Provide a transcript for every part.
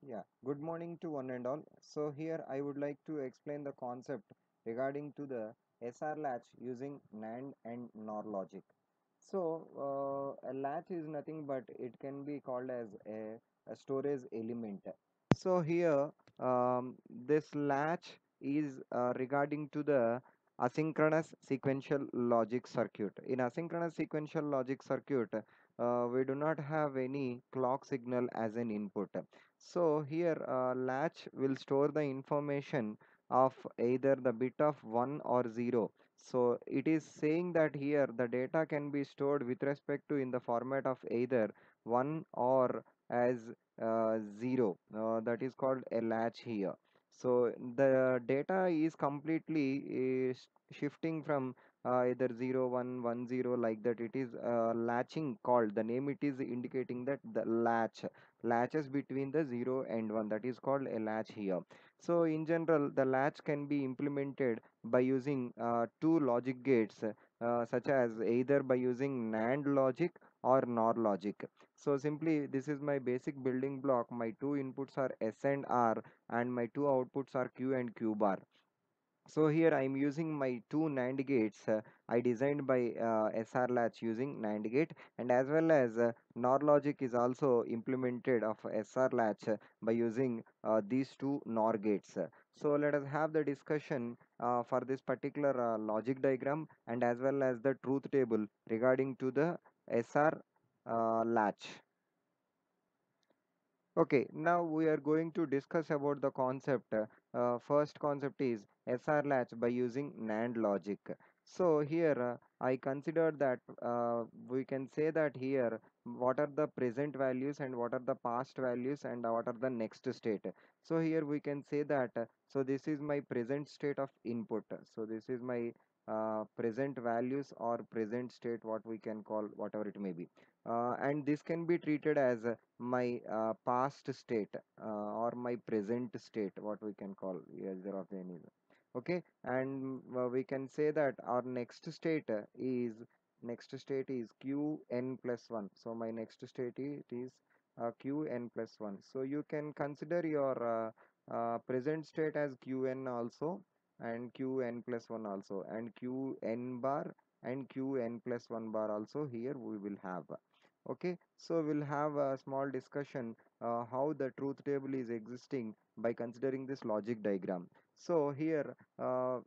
Yeah, good morning to one and all. So here I would like to explain the concept regarding to the SR latch using NAND and NOR logic. So a latch is nothing but it can be called as a storage element. So here this latch is regarding to the asynchronous sequential logic circuit. In asynchronous sequential logic circuit, we do not have any clock signal as an input. So here latch will store the information of either the bit of 1 or 0. So it is saying that here the data can be stored with respect to in the format of either 1 or as 0. That is called a latch here. So the data is completely shifting from either 0 1 1 0 like that. It is latching called, the name it is indicating that the latches between the 0 and 1, that is called a latch here. So in general the latch can be implemented by using two logic gates, such as either by using NAND logic or NOR logic. So simply this is my basic building block. My two inputs are S and R and my two outputs are Q and Q bar. So here I am using my two NAND gates. I designed by SR latch using NAND gate, and as well as NOR logic is also implemented of SR latch by using these two NOR gates. So let us have the discussion for this particular logic diagram and as well as the truth table regarding to the SR latch. Okay, now we are going to discuss about the concept. First concept is SR latch by using NAND logic. So here I consider that we can say that here what are the present values and what are the past values and what are the next state. So here we can say that so this is my present state of input. So this is my present values or present state, what we can call whatever it may be, and this can be treated as my past state or my present state, what we can call either of any. Okay, and we can say that our next state is qn plus 1. So my next state it is qn plus 1. So you can consider your present state as qn also, and qn plus 1 also, and qn bar and qn plus 1 bar also here we will have. Okay, so we'll have a small discussion how the truth table is existing by considering this logic diagram. So here,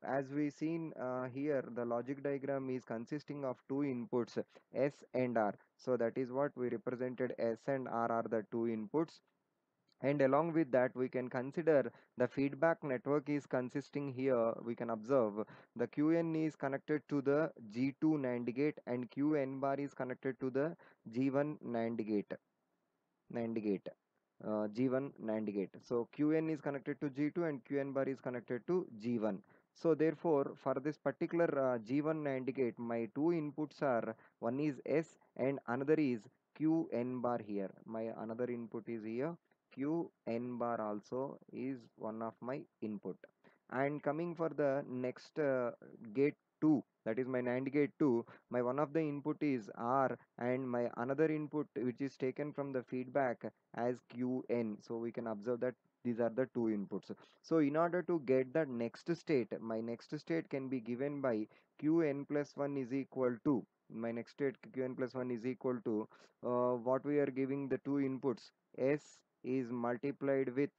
as we seen here, the logic diagram is consisting of two inputs, S and R. So that is what we represented. S and R are the two inputs, and along with that we can consider the feedback network is consisting. Here we can observe the qn is connected to the g2 NAND gate and qn bar is connected to the g1 NAND gate G1 NAND gate. So Qn is connected to G2 and Qn bar is connected to G1. So therefore, for this particular G1 NAND gate, my two inputs are, one is S and another is Qn bar here. My another input is here. Qn bar also is one of my input. And coming for the next gate 2, that is my NAND gate 2, my one of the input is R and my another input which is taken from the feedback as qn. So we can observe that these are the two inputs. So in order to get the next state, my next state can be given by qn plus 1 is equal to, my next state qn plus 1 is equal to what we are giving the two inputs, s is multiplied with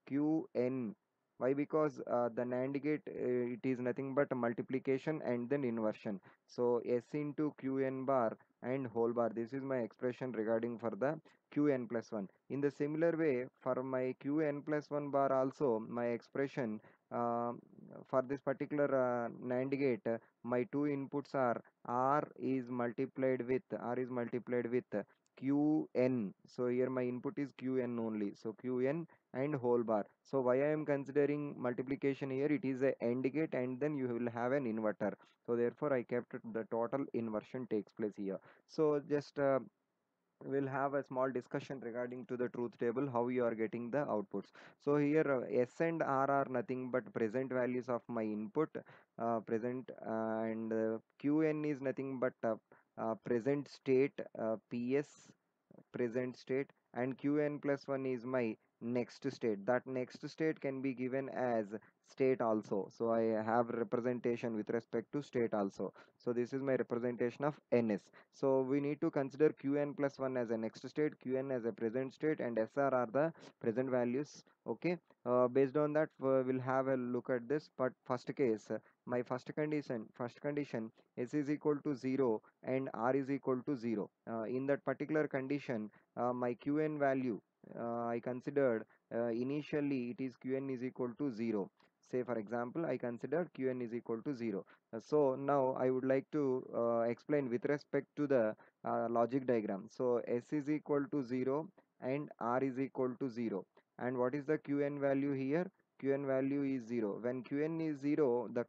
qn. Why? Because the NAND gate it is nothing but multiplication and then inversion. So s into qn bar and whole bar. This is my expression regarding for the qn plus 1. In the similar way, for my qn plus 1 bar also, my expression for this particular NAND gate, my two inputs are r is multiplied with qn. So here my input is qn only. So qn and whole bar. So why I am considering multiplication here, it is a AND gate and then you will have an inverter. So therefore I kept it, the total inversion takes place here. So just we'll have a small discussion regarding to the truth table, how you are getting the outputs. So here s and r are nothing but present values of my input, present, and qn is nothing but present state, ps present state, and Qn plus 1 is my next state. That next state can be given as state also. So I have representation with respect to state also. So this is my representation of ns. So we need to consider Qn plus 1 as a next state, Qn as a present state, and Sr are the present values. Okay. Based on that, we'll have a look at this. But first case, my first condition s is equal to 0 and r is equal to 0. In that particular condition, my Qn value, I considered initially it is Qn is equal to 0. Say for example, I consider Qn is equal to 0. So now I would like to explain with respect to the logic diagram. So s is equal to 0 and r is equal to 0. And what is the Qn value here? Qn value is 0. When Qn is 0, the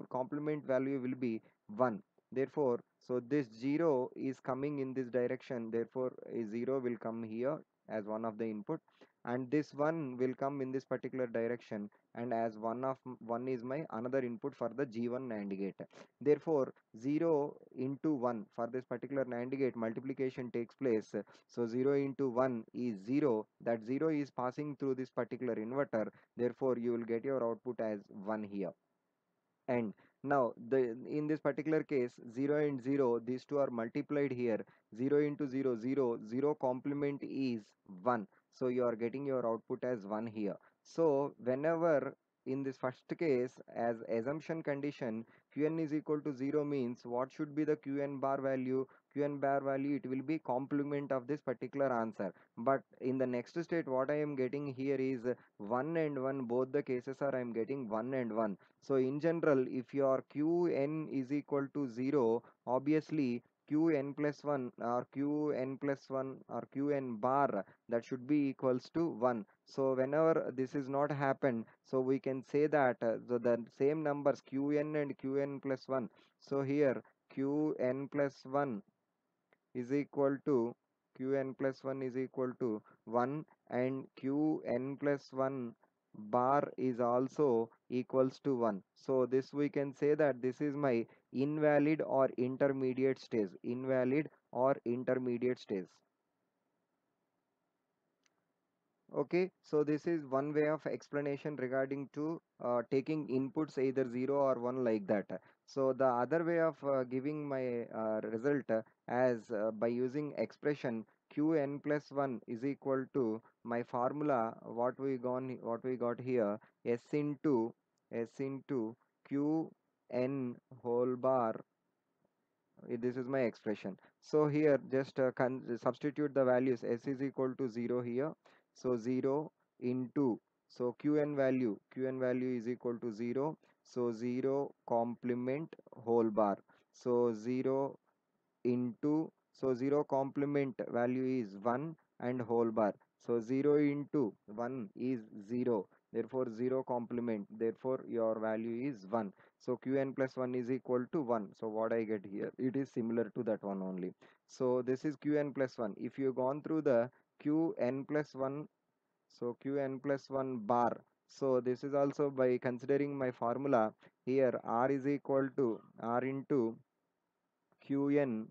complement value will be 1. Therefore, so this 0 is coming in this direction. Therefore, a 0 will come here as one of the input, and this 1 will come in this particular direction, and as one is my another input for the G1 NAND gate. Therefore, 0 into 1 for this particular NAND gate multiplication takes place. So 0 into 1 is 0. That 0 is passing through this particular inverter. Therefore, you will get your output as 1 here. And now the in this particular case, 0 and 0, these two are multiplied here. 0 into 0, 0, 0 complement is 1. So you are getting your output as 1 here. So whenever in this first case, as assumption condition, Qn is equal to 0 means what should be the Qn bar value? Qn bar value, it will be complement of this particular answer. But in the next state, what I am getting here is 1 and 1. Both the cases are I am getting 1 and 1. So in general, if your Qn is equal to 0, obviously Qn plus 1 or Qn plus 1 or Qn bar, that should be equals to 1. So whenever this is not happened, so we can say that the same numbers Qn and Qn plus 1. So here Qn plus 1 is equal to Qn plus 1 is equal to 1, and Qn plus 1 bar is also equals to 1. So this we can say that this is my invalid or intermediate stage. Invalid or intermediate stage. Okay, so this is one way of explanation regarding to taking inputs either 0 or 1 like that. So the other way of giving my result as by using expression Qn plus 1 is equal to my formula what we got here, s into Qn whole bar. This is my expression. So here just substitute the values. S is equal to 0 here. So 0 into, so qn value is equal to 0. So 0 complement whole bar. So 0 into, so 0 complement value is 1 and whole bar. So 0 into 1 is 0. Therefore 0 complement. Therefore your value is 1. So Qn plus 1 is equal to 1. So what I get here, it is similar to that one only. So this is Qn plus 1. If you gone through the Qn plus 1, so Qn plus 1 bar. So this is also by considering my formula here, R is equal to R into Qn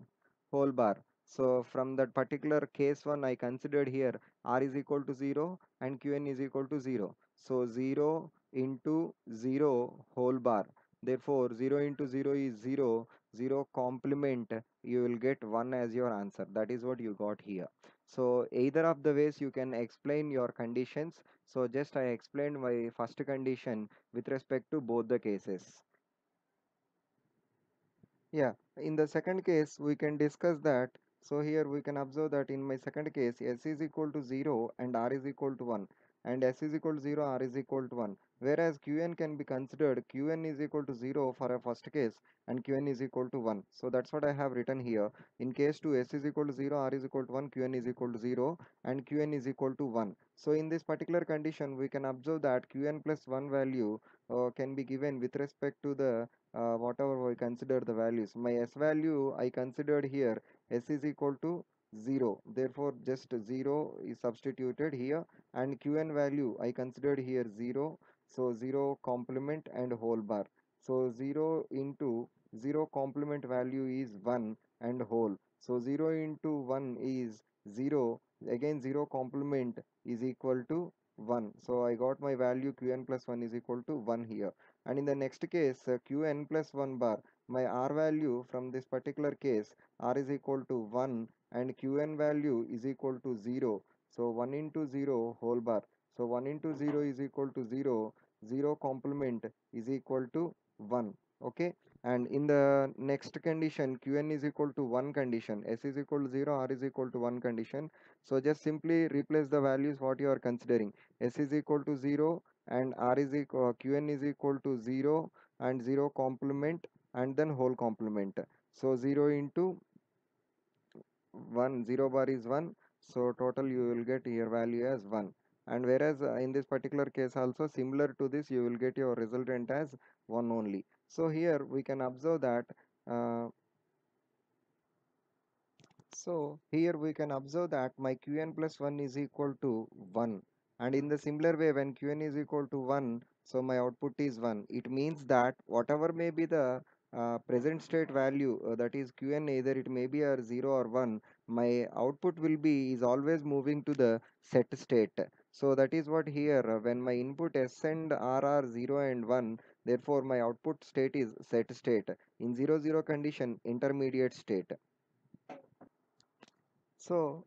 whole bar. So from that particular case one I considered here, R is equal to 0 and Qn is equal to 0. So 0 into 0 whole bar. Therefore 0 into 0 is 0. 0 complement, you will get 1 as your answer. That is what you got here. So either of the ways you can explain your conditions. So just I explained my first condition with respect to both the cases. Yeah, in the second case, we can discuss that. So here we can observe that in my second case, S is equal to 0 and R is equal to 1. And S is equal to 0, R is equal to 1. Whereas Qn can be considered Qn is equal to 0 for a first case and Qn is equal to 1. So that's what I have written here. In case 2, S is equal to 0, R is equal to 1, Qn is equal to 0 and Qn is equal to 1. So in this particular condition, we can observe that Qn plus 1 value can be given with respect to the whatever we consider the values. My S value I considered here, S is equal to 0. Therefore, just 0 is substituted here, and Qn value I considered here 0. So 0 complement and whole bar. So 0 into 0 complement value is 1 and whole. So 0 into 1 is 0, again 0 complement is equal to 1. So I got my value qn plus 1 is equal to 1 here. And in the next case, qn plus 1 bar, my r value from this particular case, r is equal to 1 and qn value is equal to 0. So 1 into 0 whole bar. So 1 into 0 is equal to 0. 0 complement is equal to 1. Okay. And in the next condition, qn is equal to 1 condition, s is equal to 0, r is equal to 1 condition. So just simply replace the values what you are considering. S is equal to 0 and r is equal, qn is equal to 0 and 0 complement and then whole complement. So 0 into 1, 0 bar is 1. So total you will get here value as 1. And whereas in this particular case also similar to this, you will get your resultant as 1 only. So here we can observe that uh, so here we can observe that my qn plus 1 is equal to 1, and in the similar way when qn is equal to 1, so my output is 1. It means that whatever may be the present state value, that is qn, either it may be a 0 or 1, my output will be is always moving to the set state. So that is what here when my input s and r are 0 and 1, therefore my output state is set state. In 0 0 condition, intermediate state. So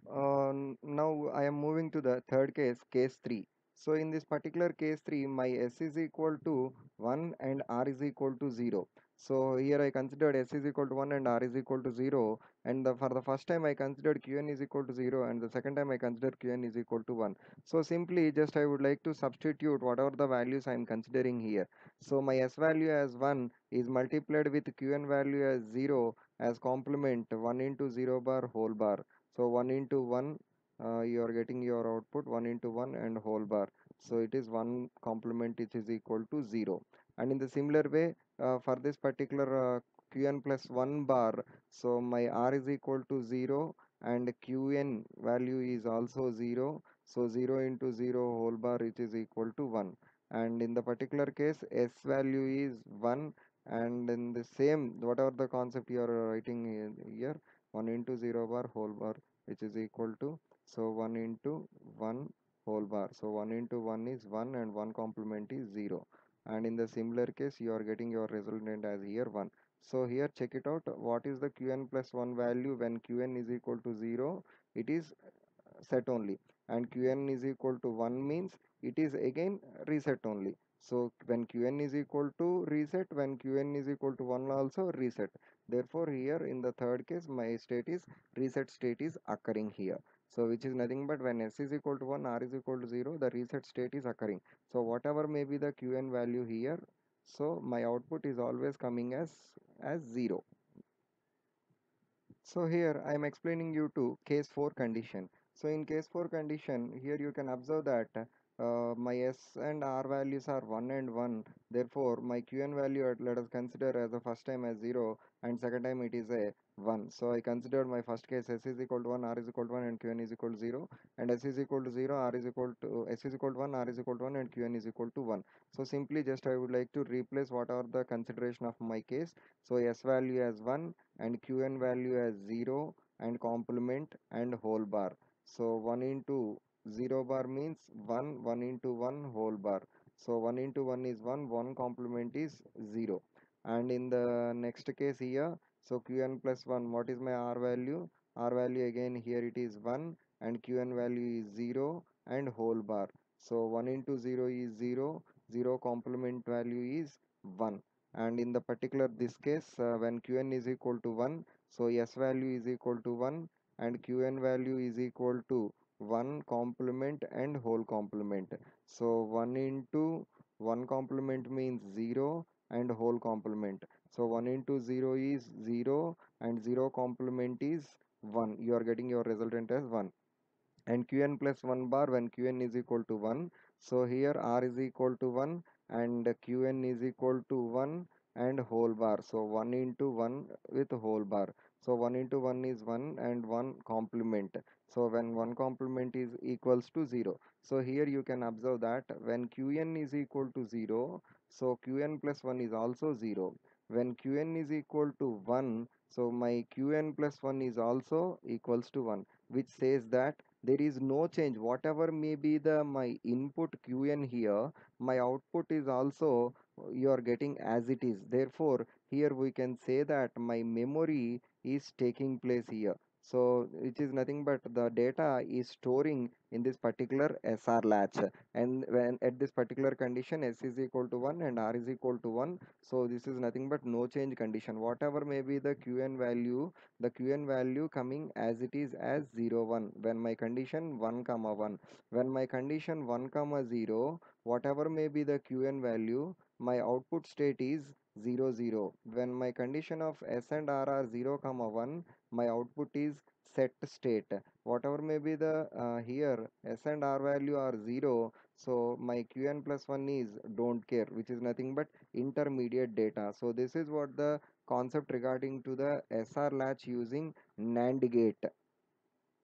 now I am moving to the third case, case 3. So in this particular case 3, my s is equal to 1 and r is equal to 0. So here I considered s is equal to 1 and r is equal to 0, and for the first time I considered qn is equal to 0, and the second time I considered qn is equal to 1. So simply just I would like to substitute whatever the values I am considering here. So my s value as 1 is multiplied with qn value as 0 as complement 1 into 0 bar whole bar. So 1 into 1, you are getting your output 1 into 1 and whole bar. So it is 1 complement which is equal to 0. And in the similar way, for this particular qn plus 1 bar, so my r is equal to 0 and qn value is also 0. So 0 into 0 whole bar which is equal to 1. And in the particular case, s value is 1, and in the same, whatever the concept you are writing here, 1 into 0 bar whole bar which is equal to, so 1 into 1 whole bar. So 1 into 1 is 1 and 1 complement is 0. And in the similar case, you are getting your resultant as here 1. So here check it out, what is the qn plus 1 value when qn is equal to 0? It is set only, and qn is equal to 1 means it is again reset only. So when qn is equal to reset, when qn is equal to 1 also reset. Therefore here in the third case my state is reset state is occurring here. So which is nothing but when s is equal to 1, r is equal to 0, the reset state is occurring. So whatever may be the qn value here, so my output is always coming as 0. So here I am explaining you to case 4 condition. So in case 4 condition, here you can observe that my s and r values are 1 and 1. Therefore, my qn value let us consider as the first time as 0 and second time it is a 1. So I considered my first case s is equal to 1, r is equal to 1 and qn is equal to 0, and s is equal to 0, r is equal to s is equal to 1, r is equal to 1 and qn is equal to 1. So simply just I would like to replace what are the consideration of my case. So s value as 1 and qn value as 0 and complement and whole bar. So 1 into 0 bar means 1, 1 into 1 whole bar. So 1 into 1 is 1, 1 complement is 0. And in the next case here, so qn plus 1, what is my r value? R value again here it is 1 and qn value is 0 and whole bar. So 1 into 0 is 0, 0 complement value is 1. And in the particular this case, when qn is equal to 1, so s value is equal to 1 and qn value is equal to 1 complement and whole complement. So 1 into 1 complement means 0 and whole complement. So 1 into 0 is 0 and 0 complement is 1. You are getting your resultant as 1. And qn plus 1 bar when qn is equal to 1, so here r is equal to 1 and qn is equal to 1 and whole bar. So 1 into 1 with whole bar. So 1 into 1 is 1 and 1 complement. So when 1 complement is equals to 0, so here you can observe that when qn is equal to 0, so qn plus 1 is also 0. When qn is equal to 1, so my qn plus 1 is also equals to 1. which says that there is no change. Whatever may be the my input qn here, my output is also you are getting as it is. Therefore here we can say that my memory is taking place here. So which is nothing but the data is storing in this particular SR latch, and when at this particular condition s is equal to 1 and r is equal to 1, so this is nothing but no change condition. Whatever may be the qn value, the qn value coming as it is as 0 1 when my condition 1 comma 1. When my condition 1 comma 0, whatever may be the qn value, my output state is 0 0. When my condition of s and r are 0 comma 1, my output is set state. Whatever may be the here s and r value are 0, so my qn plus 1 is don't care, which is nothing but intermediate data. So this is what the concept regarding to the SR latch using NAND gate.